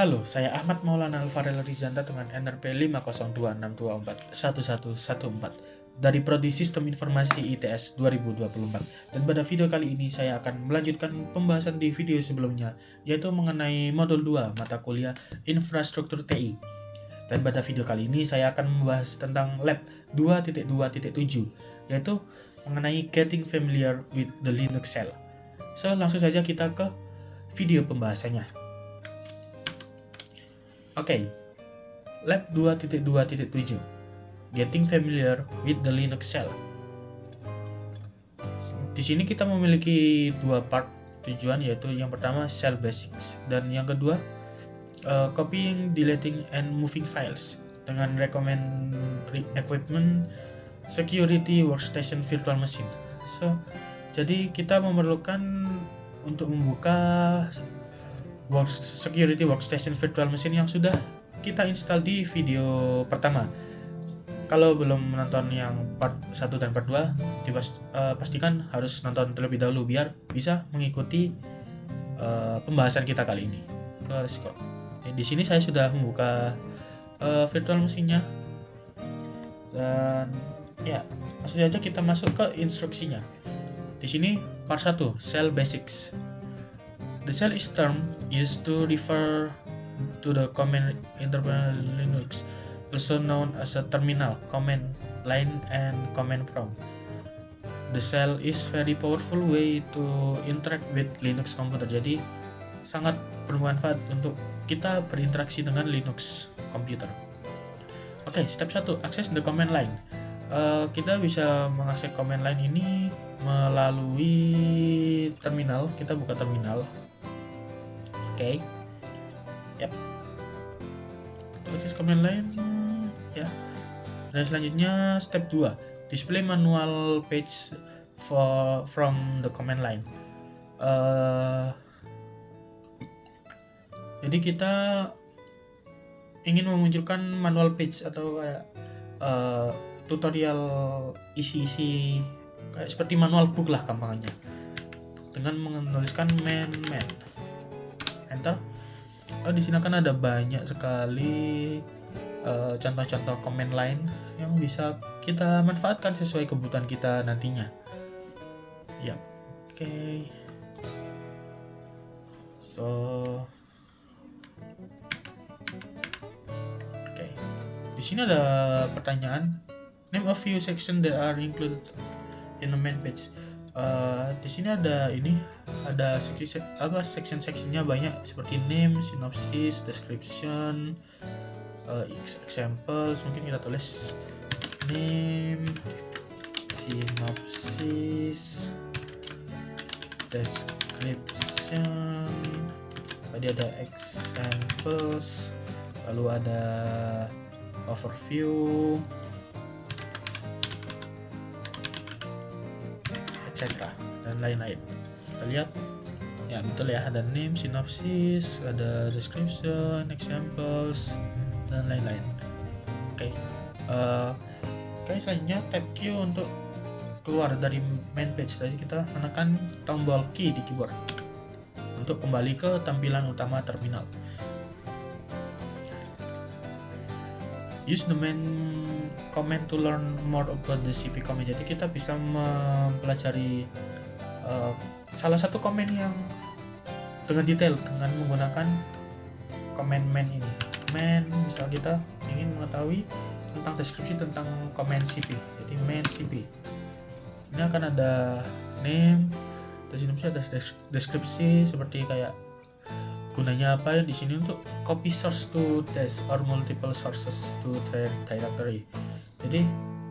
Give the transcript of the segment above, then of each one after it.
Halo, saya Ahmad Maulana Alvarel Rizanda dengan NRP 50262411114 dari Prodi Sistem Informasi ITS 2024. Dan pada video kali ini saya akan melanjutkan pembahasan di video sebelumnya, yaitu mengenai modul 2 mata kuliah Infrastruktur TI. Dan pada video kali ini saya akan membahas tentang lab 2.2.7, yaitu mengenai Getting Familiar with the Linux Shell. So, langsung saja kita ke video pembahasannya. Oke, lab 2.2.7, Getting Familiar with the Linux Shell. Di sini kita memiliki dua part tujuan, yaitu yang pertama Shell Basics dan yang kedua copying, deleting, and moving files dengan recommend equipment security workstation virtual machine. So, jadi kita memerlukan untuk membuka security workstation virtual machine yang sudah kita install di video pertama. Kalau belum menonton yang part 1 dan part 2, pastikan harus nonton terlebih dahulu biar bisa mengikuti pembahasan kita kali ini. Let's go. Di sini saya sudah membuka virtual machine-nya. Dan ya, langsung saja kita masuk ke instruksinya. Di sini part 1, Shell Basics. The shell is term used to refer to the command interpreter Linux, also known as a terminal, command line, and command prompt. The shell is very powerful way to interact with Linux computer. Jadi sangat bermanfaat untuk kita berinteraksi dengan Linux computer. Oke, step 1, access the command line. Kita bisa mengakses command line ini melalui terminal. Kita buka terminal. Oke. Yap. Access command line ya. Dan selanjutnya step 2, display manual page from the command line. Jadi kita ingin memunculkan manual page atau kayak tutorial isi-isi kayak seperti manual book lah gampangnya, dengan menuliskan man. Enter. Di sini kan ada banyak sekali contoh-contoh command line yang bisa kita manfaatkan sesuai kebutuhan kita nantinya. Ya, oke. Di sini ada pertanyaan. Name a few section that are included in the main page. Di sini ada section-sectionnya banyak seperti name, synopsis, description, examples. Mungkin kita tulis name, synopsis, description. Tadi ada examples, lalu ada overview, etc. dan lain-lain. Kita lihat ya, betul ya, ada name, synopsis, ada description, examples, dan lain-lain. Oke, selanjutnya tab Q untuk keluar dari main page. Tadi kita menekan tombol key di keyboard untuk kembali ke tampilan utama terminal. Use the main command to learn more about the CP command. Jadi kita bisa mempelajari salah satu command yang dengan detail dengan menggunakan command man ini. Man, misal kita ingin mengetahui tentang deskripsi tentang command CP. Jadi man CP. Ini akan ada name, di sini bisa ada deskripsi seperti kayak gunanya apa. Di sini untuk copy source to disk or multiple sources to directory. Jadi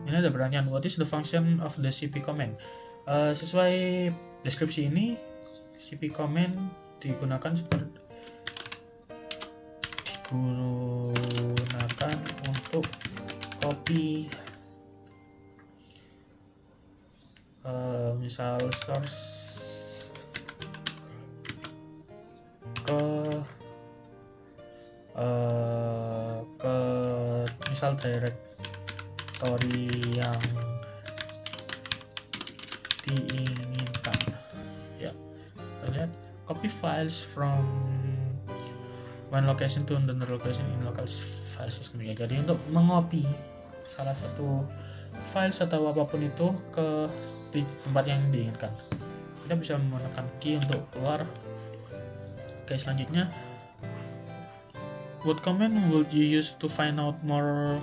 ini ada pertanyaan, what is the function of the CP command? Sesuai deskripsi ini, CP command digunakan untuk copy misal source ke misal directory yang diinginkan. Ya, kita lihat copy files from one location to another location in local file system ya. Jadi untuk mengopi salah satu file atau apapun itu ke di tempat yang diinginkan, kita bisa menekan key untuk keluar. Oke, selanjutnya, what command would you use to find out more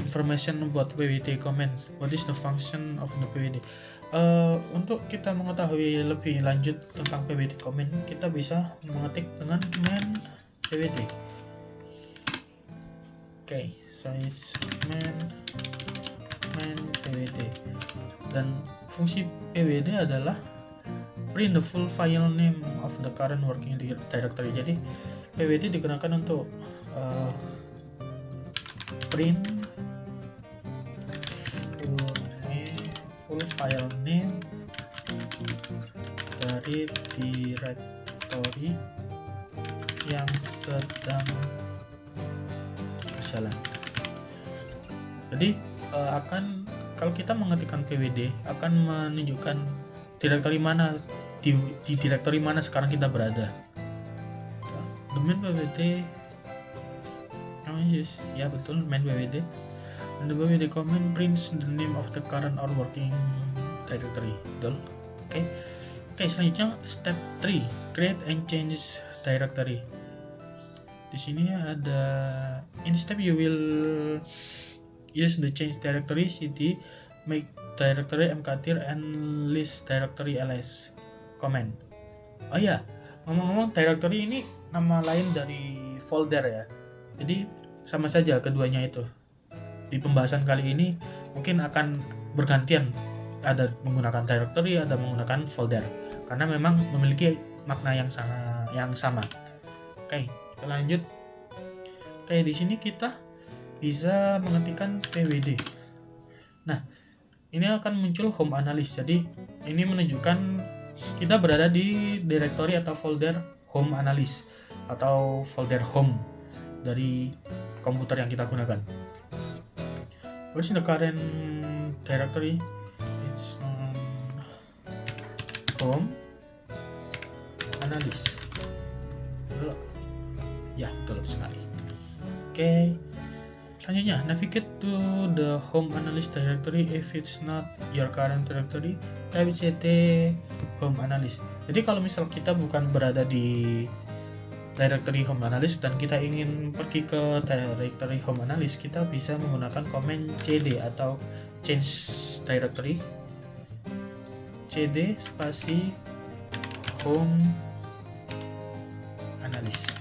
information about pwd command? What is the function of the pwd? Untuk kita mengetahui lebih lanjut tentang pwd command, kita bisa mengetik dengan command pwd. Oke, so it's command pwd, dan fungsi pwd adalah print the full file name of the current working directory. Jadi pwd digunakan untuk print full file name dari directory yang sedang berjalan. Jadi kalau kita mengetikkan pwd akan menunjukkan directory mana di directory mana sekarang kita berada. Domain pwd, ya betul, main pwd. And the pwd command prints the name of the current or working directory. Betul. Oke, selanjutnya step 3, create and change directory. Di sini ada in step you will use the change directory cd make directory mkdir and list directory ls command. Oh ya, ngomong-ngomong, directory ini nama lain dari folder ya. Jadi sama saja keduanya itu. Di pembahasan kali ini mungkin akan bergantian, ada menggunakan directory, ada menggunakan folder, karena memang memiliki makna yang sama. Oke, kita lanjut. Oke, di sini kita bisa mengetikkan pwd. Nah, ini akan muncul home analyst. Jadi ini menunjukkan kita berada di directory atau folder home analyst atau folder home dari komputer yang kita gunakan. Where's the current directory? It's home analyst. Ya, betul sekali. Oke. Selanjutnya, navigate to the home analyst directory if it's not your current directory. Type ct home analyst. Jadi kalau misal kita bukan berada di directory home analyst dan kita ingin pergi ke directory home analyst, kita bisa menggunakan command cd atau change directory, cd spasi home analyst.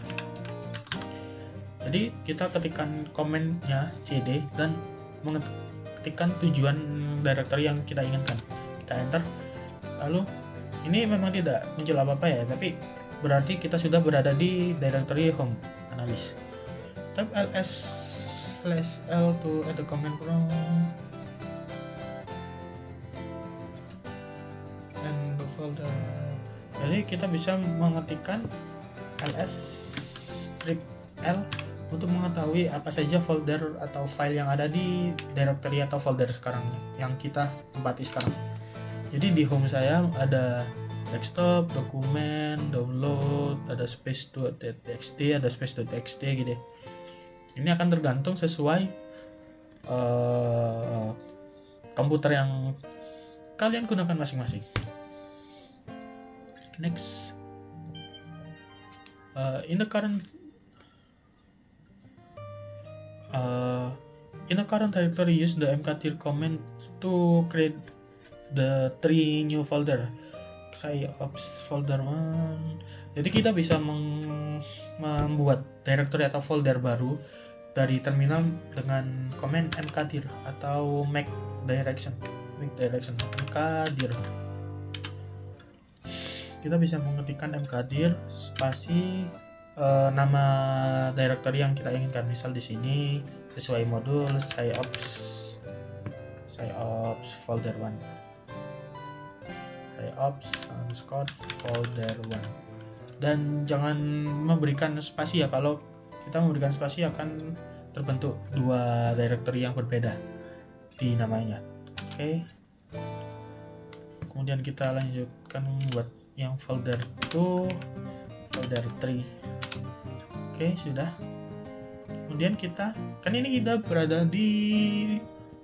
Jadi kita ketikkan komennya cd dan mengetikkan tujuan directory yang kita inginkan. Kita enter. Lalu ini memang tidak muncul apa-apa ya, tapi berarti kita sudah berada di directory home analyst. Type ls/l to add a command from and the folder. Jadi kita bisa mengetikkan ls/l untuk mengetahui apa saja folder atau file yang ada di directory atau folder sekarang yang kita tempati sekarang. Jadi di home saya ada desktop, dokumen, download, ada space.txt, ada space.txt gitu. Ini akan tergantung sesuai komputer yang kalian gunakan masing-masing. Next, in the current directory, use the mkdir command to create the 3 new folder. Saya ops folder 1. Jadi kita bisa membuat directory atau folder baru dari terminal dengan command mkdir atau make direction mkdir. Kita bisa mengetikkan mkdir spasi nama directory yang kita inginkan. Misal di sini sesuai modul saya ops folder 1, saya ops folder 1, dan jangan memberikan spasi ya. Kalau kita memberikan spasi akan terbentuk 2 directory yang berbeda di namanya. Oke. Kemudian kita lanjutkan buat yang folder 2, folder 3. Oke, sudah. Kemudian kita berada di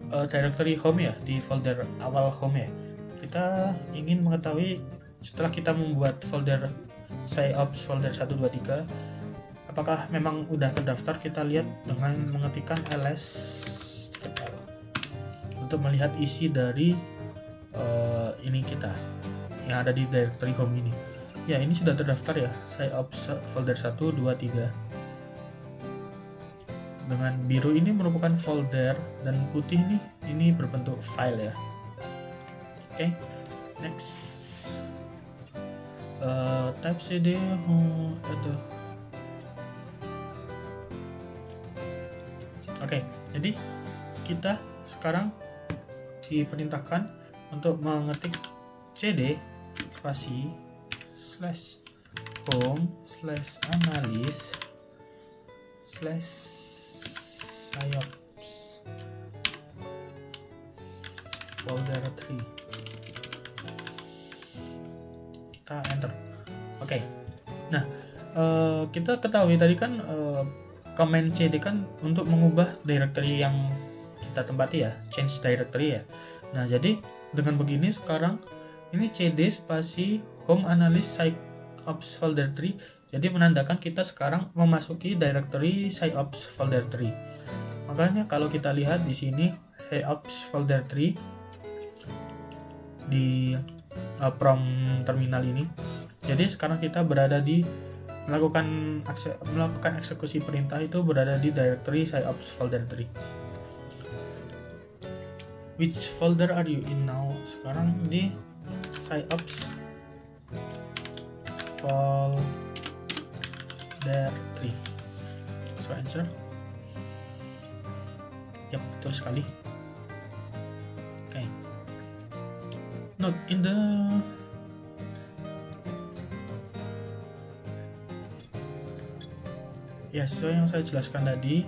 directory home ya, di folder awal home ya. Kita ingin mengetahui setelah kita membuat folder SciOps folder 1, 2, 3, apakah memang udah terdaftar. Kita lihat dengan mengetikkan ls untuk melihat isi dari ini kita yang ada di directory home ini. Ya, ini sudah terdaftar ya, SciOps folder 1, 2, 3. Dengan biru ini merupakan folder dan putih ini berbentuk file ya. Oke, next. Type cd itu. Oke, jadi kita sekarang diperintahkan untuk mengetik cd spasi /home/analysis/SciOps folder 3. Kita enter. Oke. Nah, kita ketahui tadi kan command cd kan untuk mengubah directory yang kita tempati ya, change directory ya. Nah, jadi dengan begini sekarang ini cd spasi home analysis SciOps folder 3, jadi menandakan kita sekarang memasuki directory SciOps folder 3. Makanya kalau kita lihat di sini SciOps folder 3 di prompt terminal ini, jadi sekarang kita berada di melakukan eksekusi perintah itu berada di directory SciOps folder 3. Which folder are you in now? Sekarang di SciOps folder 3. So answer. Yap, betul sekali. Oke. Note in the ya, sesuai yang saya jelaskan tadi,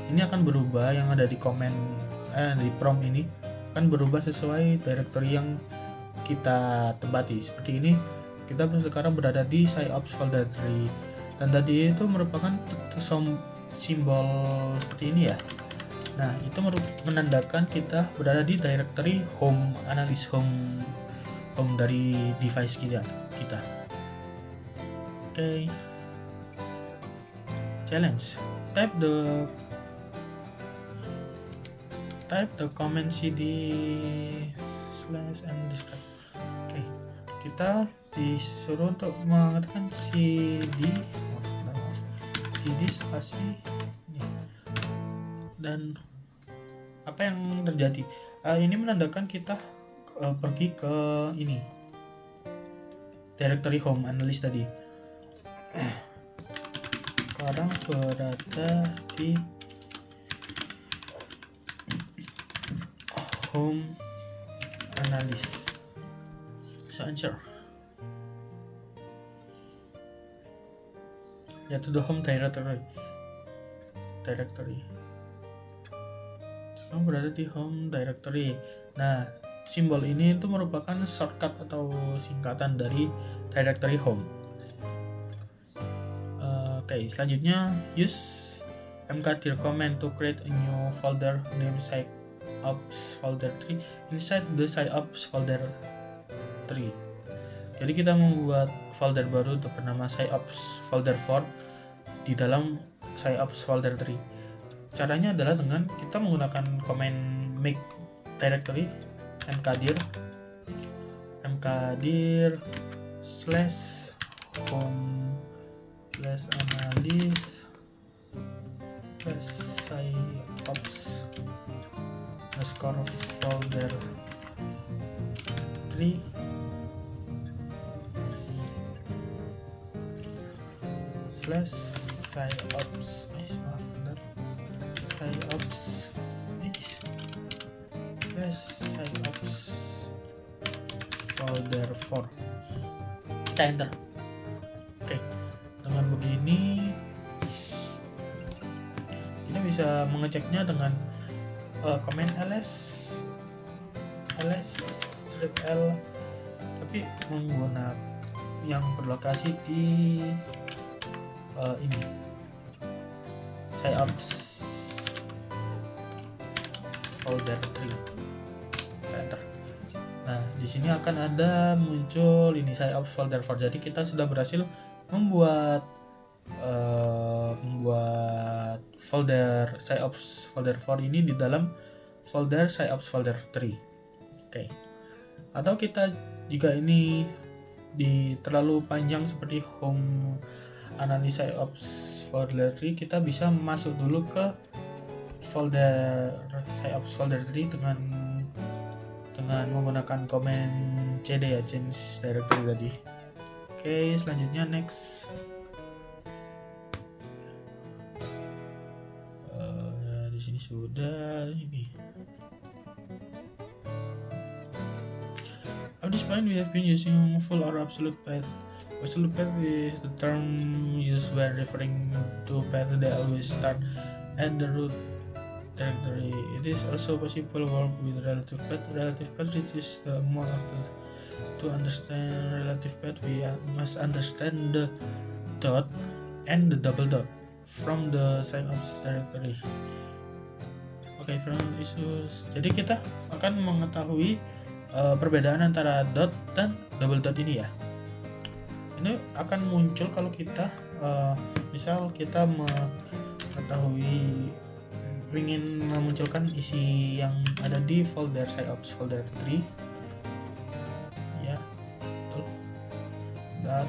ini akan berubah yang ada di di prompt ini akan berubah sesuai directory yang kita tempati. Seperti ini, kita sekarang berada di SciOps folder 3 dan tadi itu merupakan simbol seperti ini ya. Nah, itu menandakan kita berada di directory home, analysis home dari device kita. Oke. Challenge. Type the command cd /and describe. Oke. Kita disuruh untuk mengetikkan cd spasi ini. Dan apa yang terjadi? Ini menandakan kita pergi ke ini directory home analysis tadi. Sekarang berada di home analysis. So answer. Ya, to the home directory. Sekarang berada di home directory. Nah, simbol ini itu merupakan shortcut atau singkatan dari directory home. Oke, selanjutnya use mkdir command to create a new folder named SciOps folder 3 inside the SciOps folder 3. Jadi kita membuat folder baru bernama SciOps folder 4 di dalam SciOps folder 3. Caranya adalah dengan kita menggunakan command make directory mkdir /home/analysis /SciOps folder 3 /SciOps SciOps folder 4. Kita enter. Oke, dengan begini kita bisa mengeceknya dengan command ls -l, tapi menggunakan yang berlokasi di ini SysOps folder 3. Enter. Nah, di sini akan ada muncul ini SysOps folder 4. Jadi kita sudah berhasil membuat folder SysOps folder 4 ini di dalam folder SysOps folder 3. Oke. Atau kita jika ini terlalu panjang seperti home analis SysOps folder 3, kita bisa masuk dulu ke folder SysOps folder 3 dengan menggunakan komen cd ya, change directory tadi. Oke, selanjutnya next. Di sini sudah ini. At this point, we have been using full or absolute path. Absolute path is the term used when referring to path that always start at the root directory. It is also possible to work with relative path. Relative path reaches the amount of the. To understand relative path, we must understand the dot and the double dot from the SysOps directory. Oke, from issues. Jadi kita akan mengetahui perbedaan antara dot dan double dot ini ya. Ini akan muncul kalau kita misal kita mengetahui ingin memunculkan isi yang ada di folder SysOps folder 3 ya, betul. Bentar,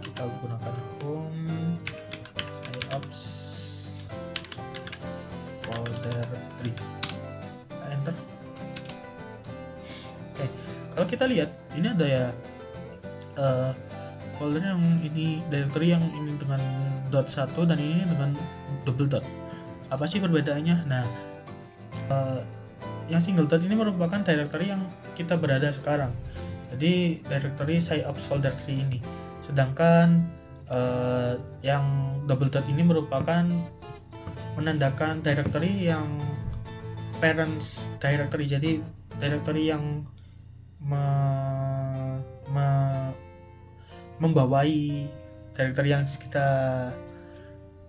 kita gunakan home SysOps folder 3. Enter. Oke, kalau kita lihat ini ada ya folder yang ini, directory yang ini dengan dot 1 dan ini dengan double dot. Apa sih perbedaannya? Nah, yang single dot ini merupakan directory yang kita berada sekarang. Jadi directory SysOps folder 3 ini. Sedangkan yang double dot ini merupakan menandakan directory yang parents directory. Jadi directory yang membawai directory yang kita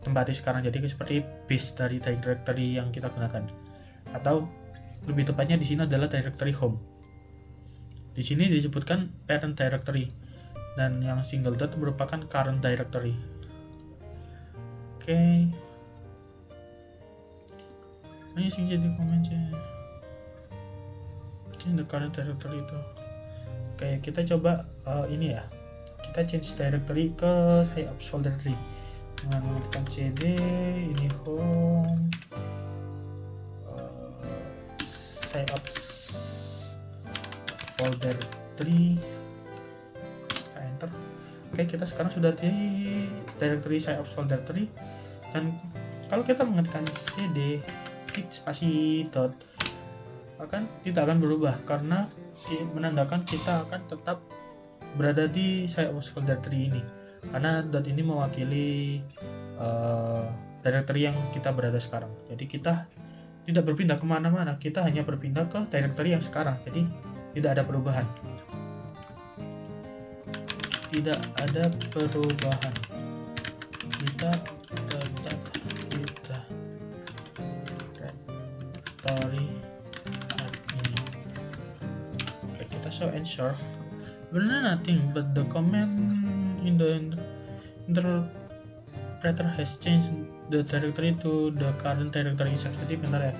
tempati sekarang. Jadi seperti base dari directory yang kita gunakan, atau lebih tepatnya di sini adalah directory home. Di sini disebutkan parent directory dan yang single dot merupakan current directory. Oke. Ini sih jadi komennya. Ini current directory itu. Oke, kita coba ini ya. Kita change directory ke SysOps folder 3 dengan mengetikkan cd ini home SysOps folder 3. Enter. Oke, kita sekarang sudah di directory SysOps folder 3 dan kalau kita mengetikkan cd spasi dot tidak akan berubah karena menandakan kita akan tetap berada di SysOps folder 3 ini, karena dot ini mewakili directory yang kita berada sekarang. Jadi kita tidak berpindah kemana-mana, kita hanya berpindah ke directory yang sekarang. Jadi tidak ada perubahan. Kita tetap di directory ini. Oke, kita show and show. Sebenarnya nothing but the command in the interpreter has changed the directory to the current directory. Jadi benar ya,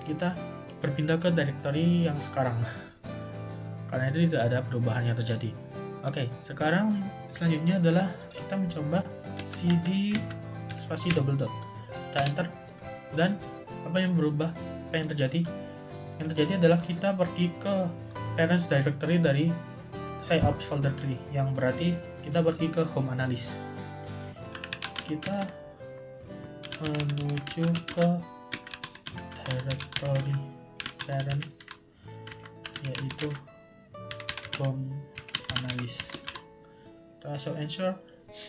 kita berpindah ke directory yang sekarang karena itu tidak ada perubahan yang terjadi. Oke, sekarang selanjutnya adalah kita mencoba cd spasi double dot. Kita enter dan apa yang berubah, apa yang terjadi? Yang terjadi adalah kita pergi ke parents directory dari SysOps folder 3, yang berarti kita pergi ke home analysis. Kita menuju ke directory parent yaitu home analysis. Kita show ensure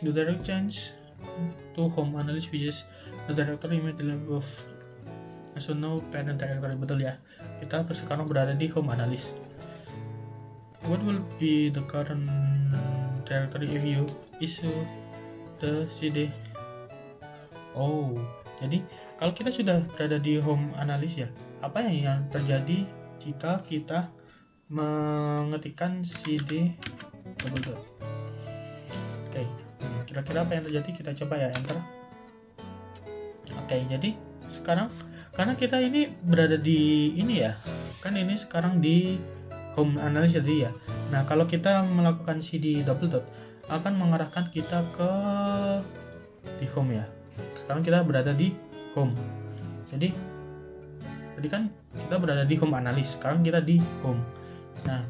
the direct change to home analysis which is the directory immediately above. So no parent directory, betul ya. Kita sekarang berada di home analysis. what will be the current directory if you issue the cd. Oh, jadi kalau kita sudah berada di home analysis ya, apa yang terjadi jika kita mengetikkan cd double dot. Oke, kira-kira apa yang terjadi? Kita coba ya, enter. Oke, jadi sekarang karena kita ini berada di ini ya, kan ini sekarang di home analysis tadi ya. Nah, kalau kita melakukan cd double dot akan mengarahkan kita ke di home ya. Sekarang kita berada di home. Jadi tadi kan kita berada di home analysis, sekarang kita di home. Nah,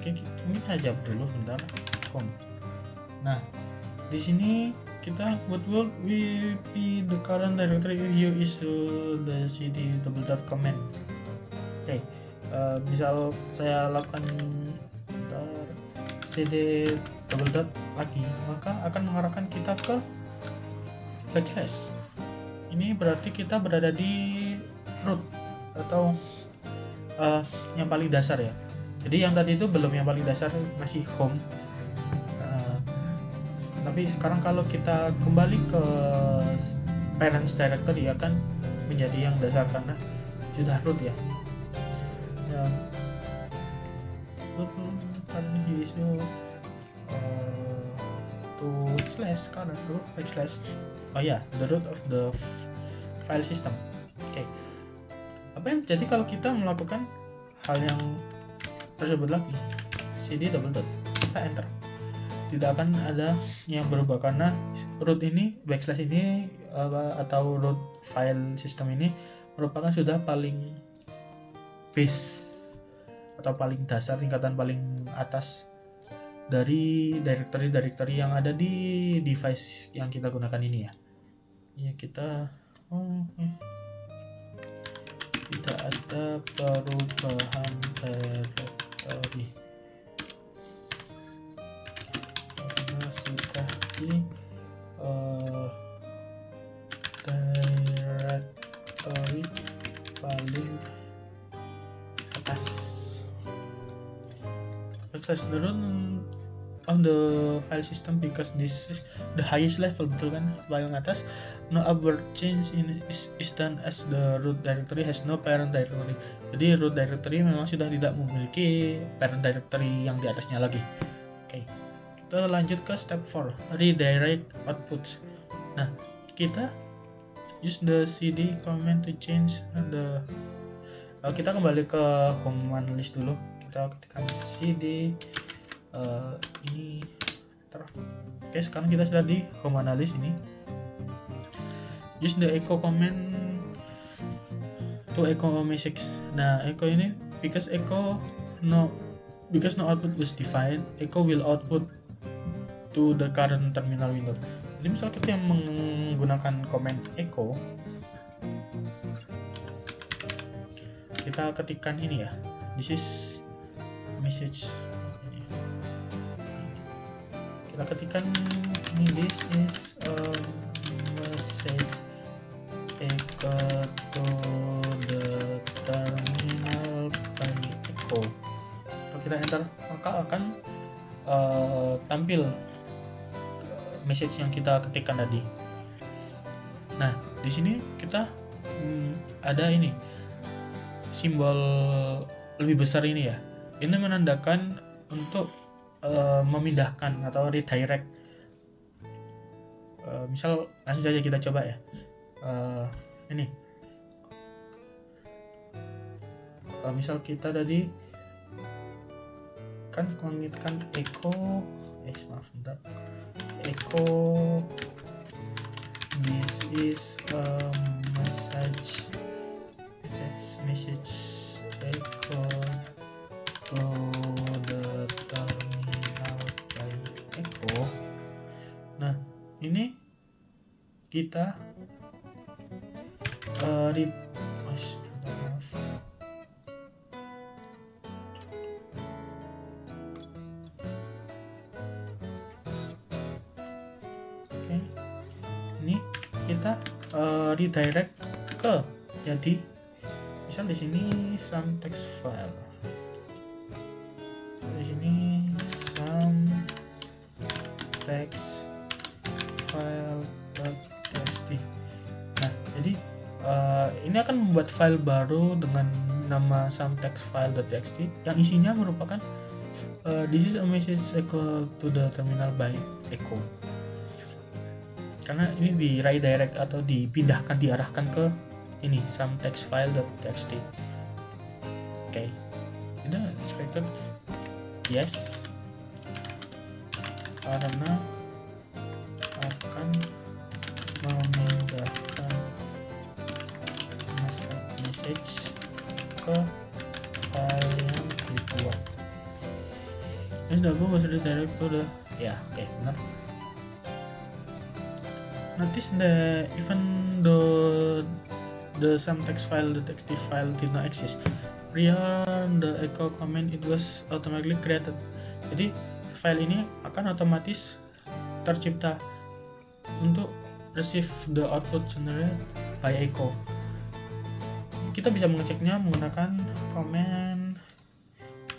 oke, ini saja dulu bentar, home. Nah, di sini kita what will be the current directory if you issue the cd double dot command. Oke, misal saya lakukan cd double dot lagi, maka akan mengarahkan kita ke backslash. Ini berarti kita berada di root atau yang paling dasar ya. Jadi yang tadi itu belum yang paling dasar, masih home. Tapi sekarang kalau kita kembali ke parents directory akan menjadi yang dasar karena sudah root ya. Root issue to slash current root backslash. Oh ya, the root of the file system. Oke. Apa yang terjadi kalau kita melakukan hal yang tersebut lagi? cd double dot, kita enter. Tidak akan ada yang berubah karena root ini backslash ini atau root file system ini merupakan sudah paling base atau paling dasar, tingkatan paling atas dari directory yang ada di device yang kita gunakan ini ya. Ya, kita tidak ada perubahan directory karena sudah di directory paling atas. Access the root of the file system because this is the highest level, betul kan, paling atas. No upward change is done as the root directory has no parent directory. Jadi root directory memang sudah tidak memiliki parent directory yang di atasnya lagi. Oke, kita lanjut ke step 4, redirect outputs. Nah, kita use the cd command to change the kita kembali ke home analysis dulu. Kita ketikkan cd ini oke, sekarang kita sudah di home analysis ini. Use the echo command to echo message. Nah, echo ini because no output was defined, echo will output to the current terminal window. Jadi misal kita yang menggunakan command echo, kita ketikkan ini ya, this is message. Kita ketikkan ini, this is a message echo to the terminal by echo. Kalau kita enter, maka akan tampil message yang kita ketikkan tadi. Nah, di sini kita ada ini simbol lebih besar ini ya. Ini menandakan untuk memindahkan atau redirect. Misal langsung saja kita coba ya. Ini. Misal kita tadi kan menginginkan echo, echo this is a message echo to the terminal by echo. Nah, ini kita ini kita redirect ke, jadi misal di sini some text file. text file.txt. Nah, jadi ini akan membuat file baru dengan nama someTextFile.txt yang isinya merupakan this is a message echo to the terminal by echo. Karena ini di redirect atau dipindahkan, diarahkan ke ini someTextFile.txt. Oke, ini expected yes, karena akan memindahkan message ke file yang dibuat. Ini sudah gue masuk redirect to the oke, benar. Notice that even though the someTextFile.txt file did not exist prior the echo command, it was automatically created. Jadi file ini akan otomatis tercipta untuk receive the output generated by echo. Kita bisa mengeceknya menggunakan command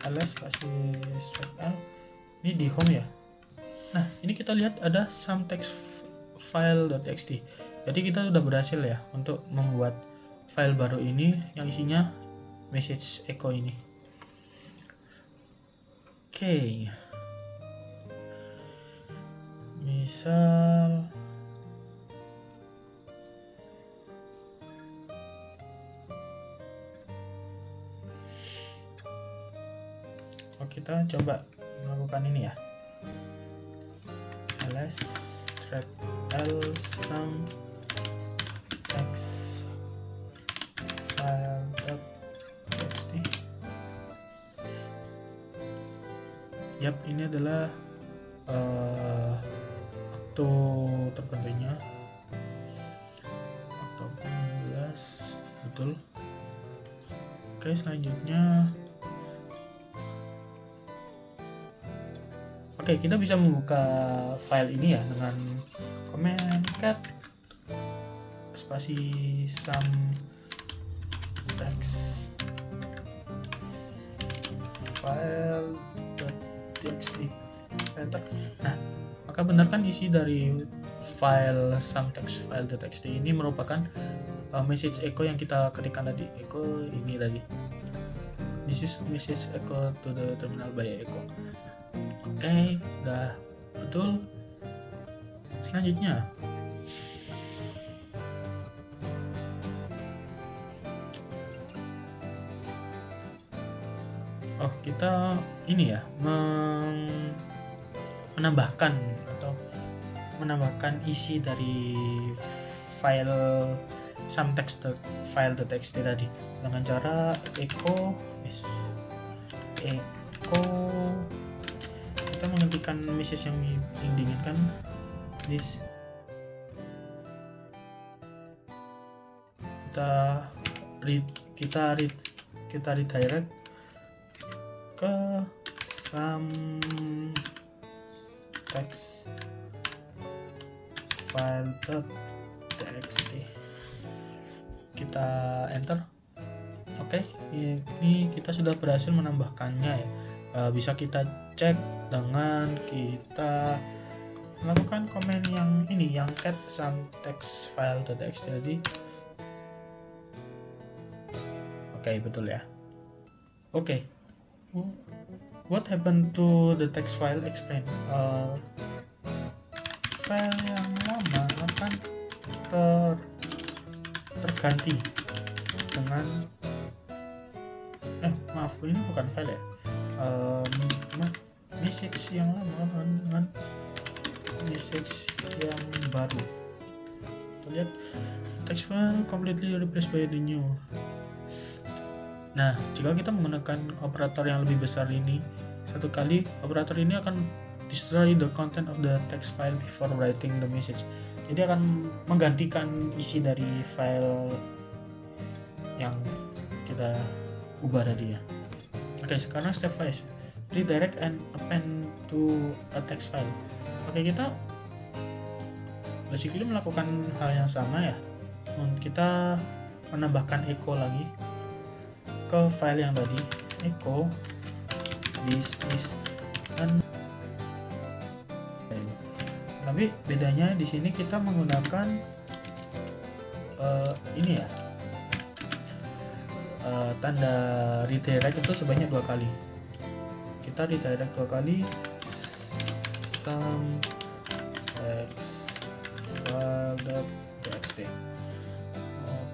ls -l. Ini di home ya. Nah, ini kita lihat ada someTextFile.txt. Jadi kita sudah berhasil ya untuk membuat file baru ini yang isinya message echo ini. Oke. Misal kita coba melakukan ini ya, ls thread l someTextFile.txt. Yap, ini adalah waktu terbentuknya Oktober 16, betul. Oke, selanjutnya kita bisa membuka file ini ya dengan command cat spasi someTextFile.txt, enter. Nah, maka benarkan isi dari file someTextFile.txt ini merupakan message echo yang kita ketikkan tadi. Echo ini tadi, this is message echo to the terminal by echo. Oke, sudah betul. Selanjutnya kita ini ya menambahkan isi dari file someTextFile.txt tadi dengan cara echo kita menghentikan message yang diinginkan. Kita redirect ke someTextFile.txt, kita enter. Oke, ini kita sudah berhasil menambahkannya ya. Bisa kita cek dengan kita melakukan komen yang ini, yang cat someTextFile.txt tadi. Oke, betul ya. Oke. What happened to the text file? Explain. File yang lama akan terganti dengan maaf, ini bukan file ya. Message yang lama dengan message yang baru. Kita lihat text file completely replaced by the new. Nah, jika kita menggunakan operator yang lebih besar ini, satu kali operator ini akan destroy the content of the text file before writing the message. Jadi akan menggantikan isi dari file yang kita ubah tadi ya. Oke, sekarang step 5, redirect and append to a text file. Oke, kita basically melakukan hal yang sama ya. Kita menambahkan echo lagi ke file yang tadi, echo this is an Tapi bedanya di sini kita menggunakan ini ya, tanda redirect itu sebanyak 2 kali. Kita redirect 2 kali some text file.txt.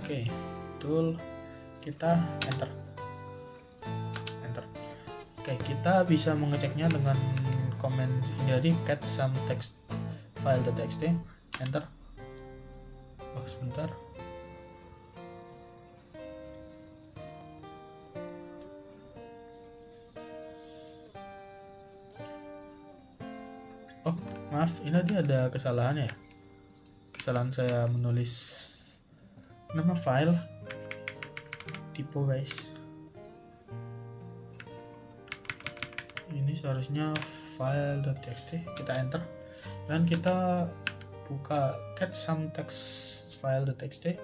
Oke, tool kita enter. Oke, kita bisa mengeceknya dengan komen jadi cat some text file.txt, enter. Oh, sebentar. Oh, maaf, ini tadi ada kesalahan ya. Kesalahan saya menulis nama file typo guys. Ini seharusnya file.txt, kita enter dan kita buka cat some text file.txt.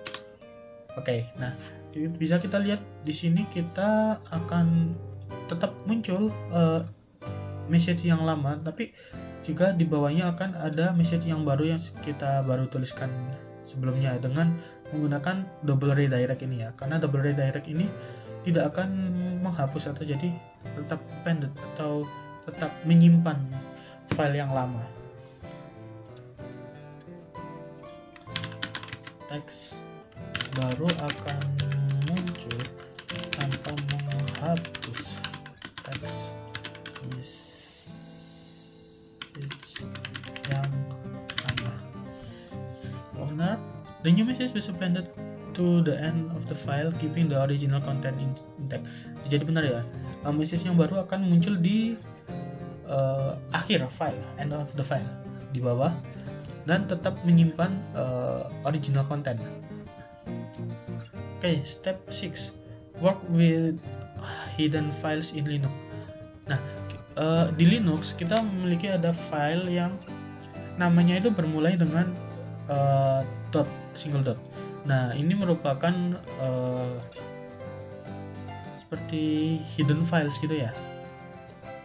Oke, nah bisa kita lihat di sini kita akan tetap muncul message yang lama, tapi juga di bawahnya akan ada message yang baru yang kita baru tuliskan sebelumnya dengan menggunakan double redirect ini ya. Karena double redirect ini tidak akan menghapus atau jadi tetap appended atau tetap menyimpan file yang lama. Teks baru akan muncul tanpa menghapus teks message yang lama. Owner, the new message was appended to the end of the file, keeping the original content intact. Jadi benar ya, message yang baru akan muncul di akhir file, end of the file di bawah, dan tetap menyimpan original content. Oke, step 6, work with hidden files in Linux. Nah, di Linux kita memiliki ada file yang namanya itu bermulai dengan single dot. Nah, ini merupakan seperti hidden files gitu ya.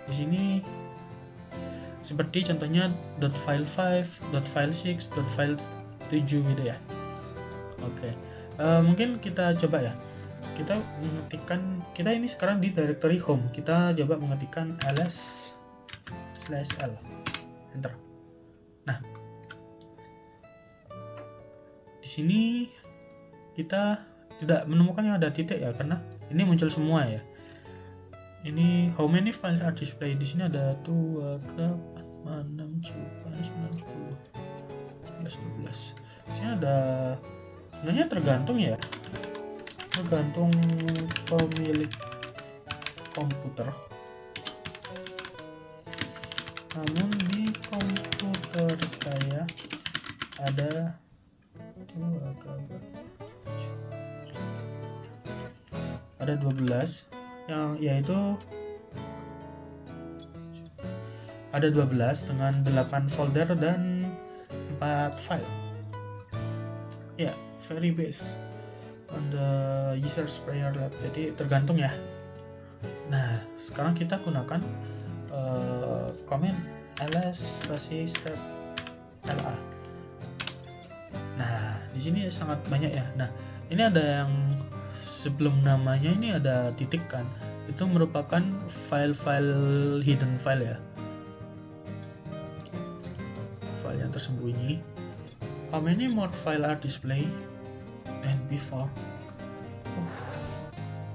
Di sini seperti contohnya .file5, .file6, .file7 gitu ya. Oke. Mungkin kita coba ya. Kita mengetikkan, kita ini sekarang di directory home. Kita coba mengetikkan ls/l. Enter. Nah, di sini kita tidak menemukan yang ada titik ya, karena ini muncul semua ya. Ini how many files are displayed. Di sini ada 2, 4, 5, 6, 7, 8, 9, 10, 11, 12. Di sini ada, sebenarnya tergantung ya. Tergantung pemilik komputer. Namun di komputer saya ada 12 yang yaitu ada 12 dengan 8 folder dan 4 file. Ya, very based on the user's prior lab. Jadi tergantung ya. Nah, sekarang kita gunakan command ls /la. Nah, di sini sangat banyak ya. Nah, ini ada yang sebelum namanya ini ada titik kan, itu merupakan file-file hidden file ya, file yang tersembunyi. How many more file are displayed than before?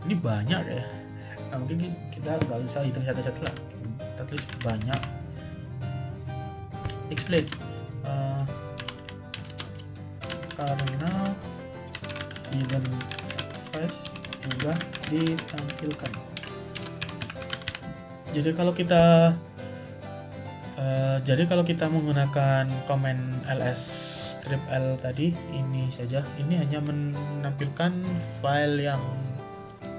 Ini banyak ya. Nah, mungkin kita nggak usah hitung satu-satu lah, kita tulis banyak. Explain karena hidden files juga ditampilkan. Jadi kalau kita menggunakan command ls/l tadi, ini saja, ini hanya menampilkan file yang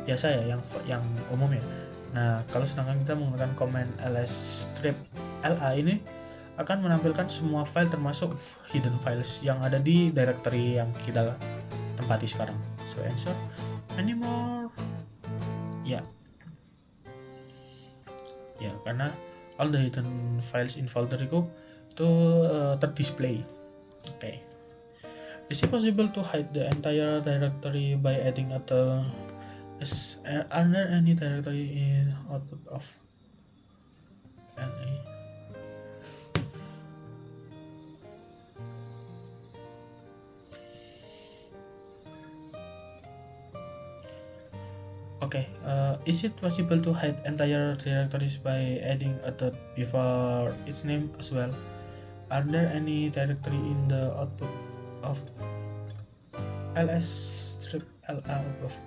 biasa ya, yang umum ya. Nah, kalau sedangkan kita menggunakan command ls/la ini akan menampilkan semua file termasuk hidden files yang ada di directory yang kita tempati sekarang. So answer anymore? Ya. Ya, karena all the hidden files in folder itu itu terdisplay. Okay. Is it possible to hide the entire directory by adding other? Are there any directory in output of NA? Okay, is it possible to hide entire directories by adding a dot before its name as well? Are there any directory in the output of ls strip la above?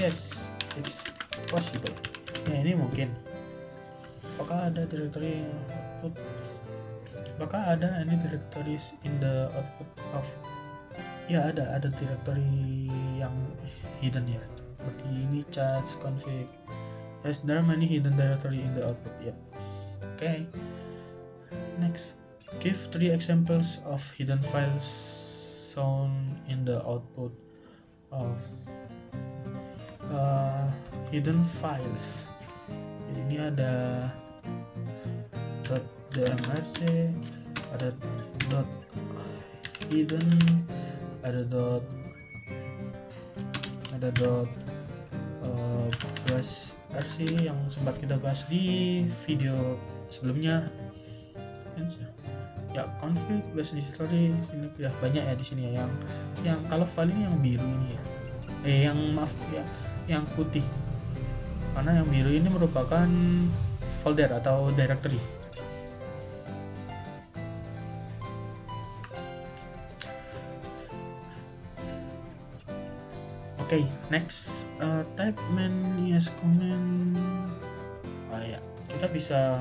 Yes, it's possible. Ya, ini mungkin. Apakah ada directory output? Apakah ada any directories in the output of? Ya, ada directory yang hidden ya. Seperti ini chats config. Yes, there are many hidden directory in the output. Yep. Okay. Next, give 3 examples of hidden files shown in the output of hidden files. Ini ada .dmrc, ada .hidden, ada bash rc yang sempat kita bahas di video sebelumnya. Ya, config bash history sini ya banyak ya di sini ya, yang kalau file ini yang biru ini ya. Yang putih. Karena yang biru ini merupakan folder atau directory. Okay, next, type man yes comment. Ya, kita bisa,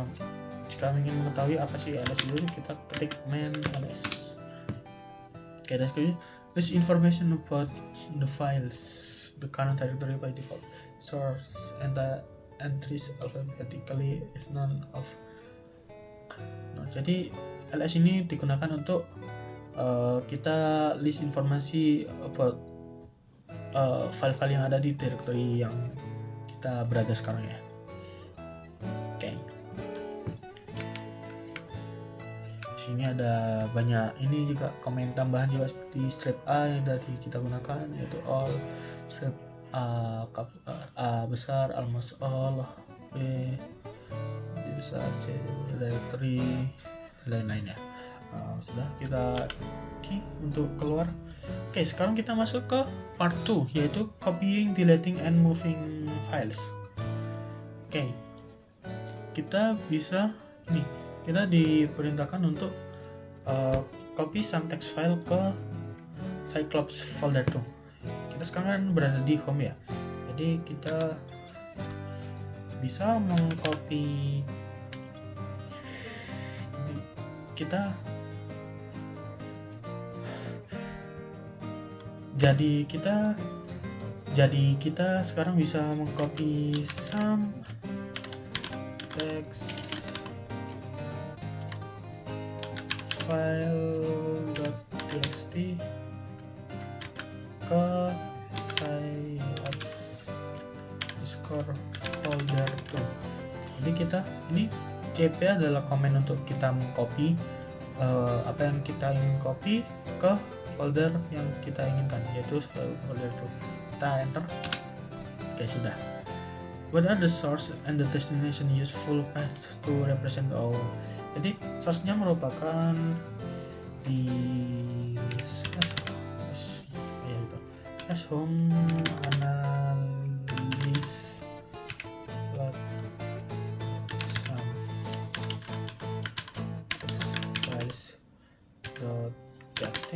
jika ingin mengetahui apa sih ls dulu, kita ketik man ls. Okay, that's good. This information about the files, the current directory by default, source and the entries alphabetically if none of. Nah, jadi ls ini digunakan untuk kita list informasi about file-file yang ada di directory yang kita berada sekarang ya. Oke. Sini ada banyak ini juga komen tambahan juga seperti strip A yang tadi kita gunakan, yaitu all, strip A besar, almost all, B besar, C directory, dan lain-lainnya. Sudah kita key untuk keluar. Oke, sekarang kita masuk ke part 2, yaitu copying, deleting, and moving files. Oke, kita bisa ini, kita diperintahkan untuk copy some text file ke Cyclops folder tuh. Kita sekarang berada di home ya, jadi kita bisa mengcopy. Jadi kita sekarang bisa mengcopy some text file.txt ke Cyclops folder tuh. Jadi kita ini cp adalah komen untuk kita mengcopy apa yang kita ingin copy ke folder yang kita inginkan, yaitu folder itu. Kita enter. Oke, sudah. What are the source and the destination useful path to represent all? Jadi source-nya merupakan di home analysis files.txt.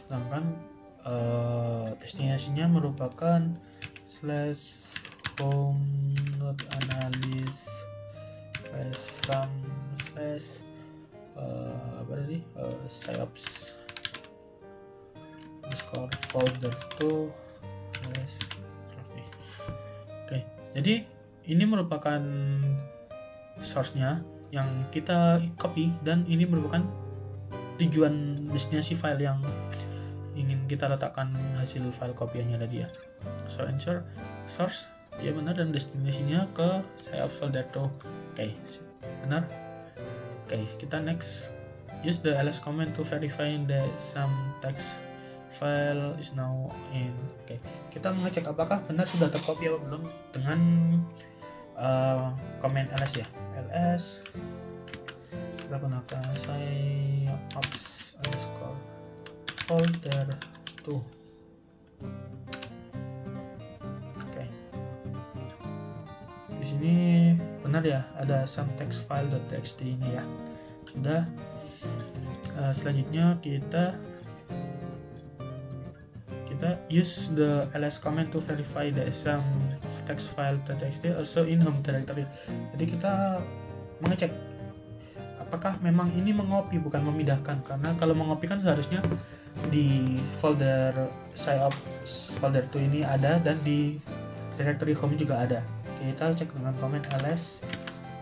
Sedangkan destinasinya merupakan /home.analysis some Cyclops folder to Oke, jadi ini merupakan source-nya yang kita copy, dan ini merupakan tujuan destinasi file yang ingin kita letakkan hasil file kopiannya tadi ya. So ensure source ya benar, dan destinasinya ke saya folder tuh. Oke, benar. Oke, kita next. Use the ls command to verify that some text file is now in. Oke, kita mengecek apakah benar sudah tercopy atau belum dengan command ls ya. ls kita gunakan saya ops underscore folder 2. Oke, di sini benar ya, ada some text file.txt ini ya. Sudah. Selanjutnya kita use the ls command to verify that some text file.txt also in home directory. Jadi kita mengecek apakah memang ini mengopi bukan memindahkan, karena kalau mengopi kan seharusnya di folder SciOps folder 2 ini ada dan di directory home juga ada. Kita cek dengan command ls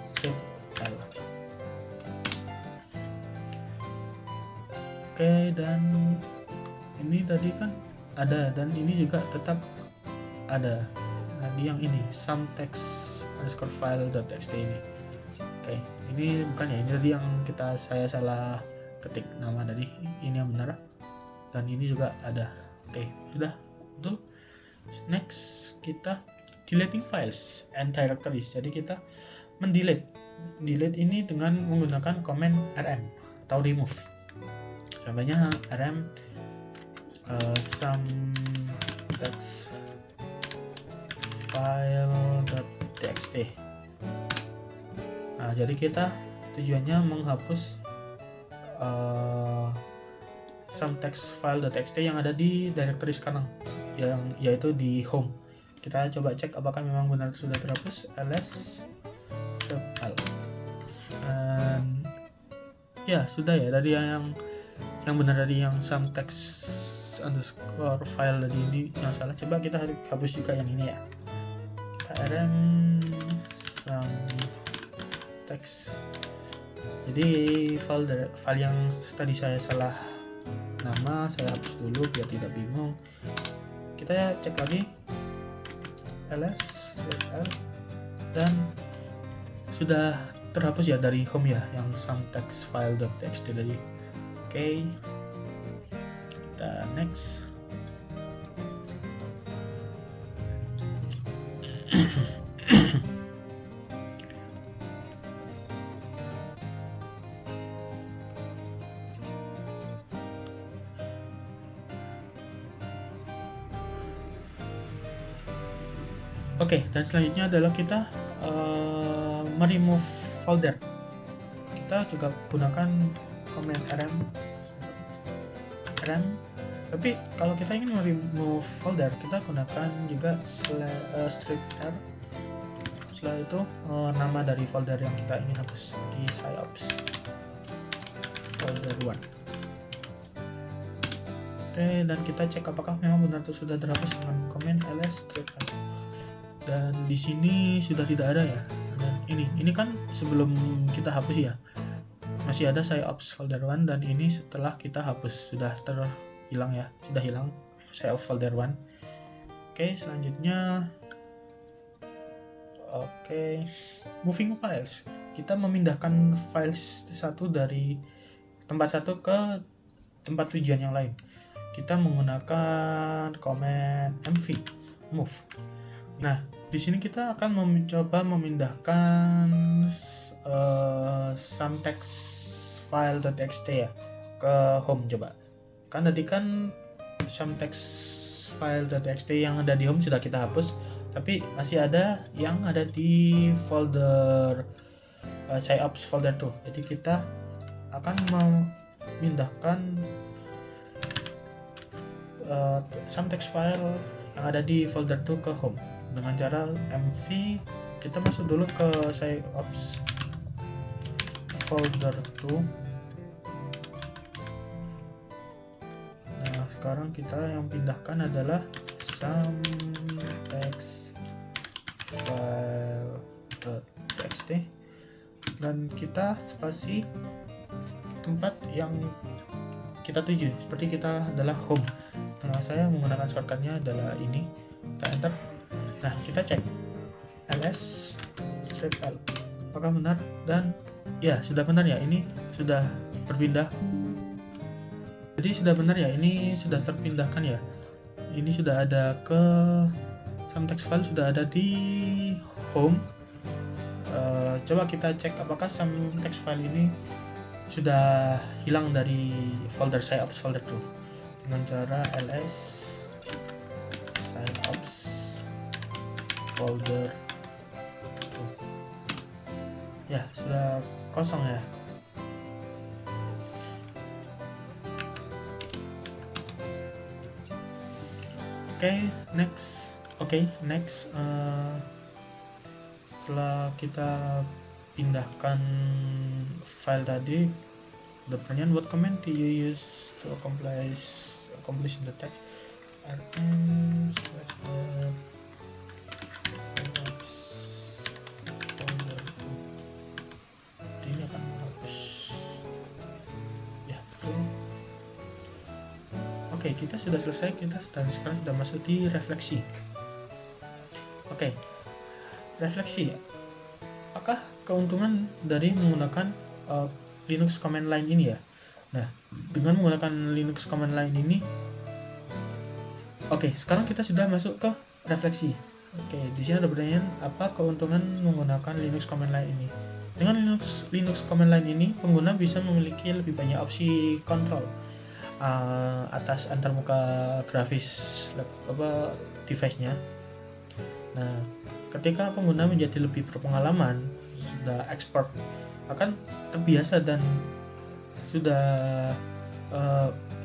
script l. Oke, dan ini tadi kan ada dan ini juga tetap ada. Nah, di yang ini some text underscore file.txt ini. Oke, ini bukan ya, ini tadi yang saya salah ketik nama tadi, ini yang benar, dan ini juga ada. Oke, sudah. Itu next kita deleting files and directories. Jadi kita mendelete ini dengan menggunakan command rm atau remove. Contohnya rm some text file.txt. Nah, jadi kita tujuannya menghapus some text file.txt yang ada di directory sekarang, yaitu di home. Kita coba cek apakah memang benar sudah terhapus. ls script l. Dan ya sudah ya, dari yang benar tadi yang some text underscore file tadi ini yang salah. Coba kita hapus juga yang ini ya. Kita rm some text. Jadi file yang tadi saya salah nama saya hapus dulu biar tidak bingung. Kita cek lagi ls l dan sudah terhapus ya dari home ya, yang some text file.txt tadi. Oke, dan next. Oke, dan selanjutnya adalah kita meremove folder. Kita juga gunakan command rm. Tapi kalau kita ingin meremove folder, kita gunakan juga strip r. Setelah itu nama dari folder yang kita ingin hapus di SciOps folder 1. Oke, dan kita cek apakah memang benar itu sudah terhapus dengan command ls strip r. Dan di sini sudah tidak ada ya. Dan ini kan sebelum kita hapus ya, masih ada SciOps folder 1, dan ini setelah kita hapus sudah terhilang ya, sudah hilang SciOps folder 1. Oke, selanjutnya moving files. Kita memindahkan files satu dari tempat satu ke tempat tujuan yang lain. Kita menggunakan command mv move. Nah, di sini kita akan mencoba memindahkan some text file.txt ya ke home. Coba kan tadi kan some text file.txt yang ada di home sudah kita hapus, tapi masih ada yang ada di folder SciOps folder 2. Jadi kita akan memindahkan some text file yang ada di folder 2 ke home dengan cara mv. Kita masuk dulu ke SciOps folder 2. Nah, sekarang kita yang pindahkan adalah some text file.txt, dan kita spasi tempat yang kita tuju, seperti kita adalah home. Saya menggunakan shortcutnya adalah ini, kita enter. Nah, kita cek ls strip l apakah benar, dan ya sudah benar ya, ini sudah berpindah. Jadi sudah benar ya, ini sudah terpindahkan ya, ini sudah ada ke some text file, sudah ada di home. Coba kita cek apakah some text file ini sudah hilang dari folder SciOps folder 2 dengan cara ls SciOps folder 2. Ya, sudah kosong ya. Oke, next. Setelah kita pindahkan file tadi, the pertanyaan, what command do you use to accomplish the text? rm ini akan menghapus ya, betul. Oke, kita sudah selesai, dan sekarang sudah masuk di refleksi. Oke, refleksi. Apakah keuntungan dari menggunakan Linux command line ini ya? Nah, dengan menggunakan Linux command line ini, oke, sekarang kita sudah masuk ke refleksi. Oke, di sini ada pertanyaan, apa keuntungan menggunakan Linux command line ini? Dengan Linux command line ini, pengguna bisa memiliki lebih banyak opsi kontrol atas antarmuka grafis device-nya. Nah, ketika pengguna menjadi lebih berpengalaman, sudah expert, akan terbiasa dan sudah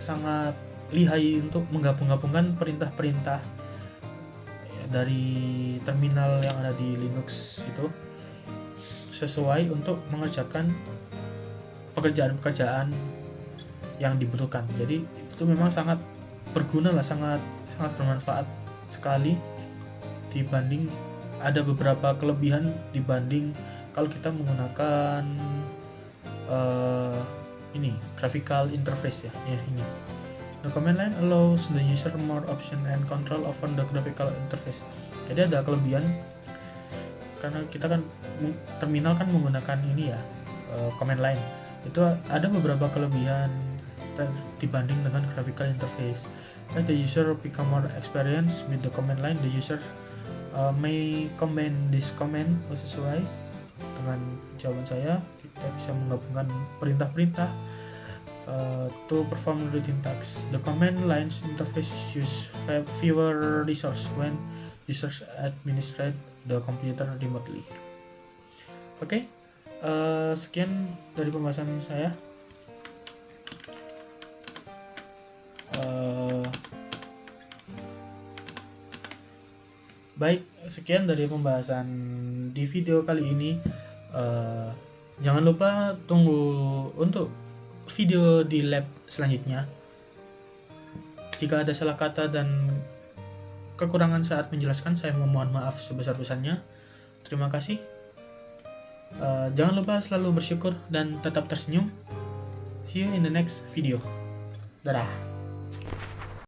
sangat lihai untuk menggabung-gabungkan perintah-perintah dari terminal yang ada di Linux itu sesuai untuk mengerjakan pekerjaan-pekerjaan yang dibutuhkan. Jadi itu memang sangat berguna lah, sangat bermanfaat sekali, dibanding ada beberapa kelebihan dibanding kalau kita menggunakan ini graphical interface ya ini. The command line allows the user more option and control over the graphical interface. Jadi ada kelebihan karena kita kan terminal kan menggunakan ini ya, command line. Itu ada beberapa kelebihan dibanding dengan graphical interface. As the user become more experienced with the command line, the user may combine this command sesuai dengan jawaban saya. Kita bisa menggabungkan perintah-perintah to perform routine tasks. The command lines interface use fewer resources when users administrate the computer remotely. Oke, sekian dari pembahasan saya. Baik, sekian dari pembahasan di video kali ini. Jangan lupa tunggu untuk video di lab selanjutnya. Jika ada salah kata dan kekurangan saat menjelaskan, saya memohon maaf sebesar-besarnya. Terima kasih. Jangan lupa selalu bersyukur dan tetap tersenyum. See you in the next video. Dadah.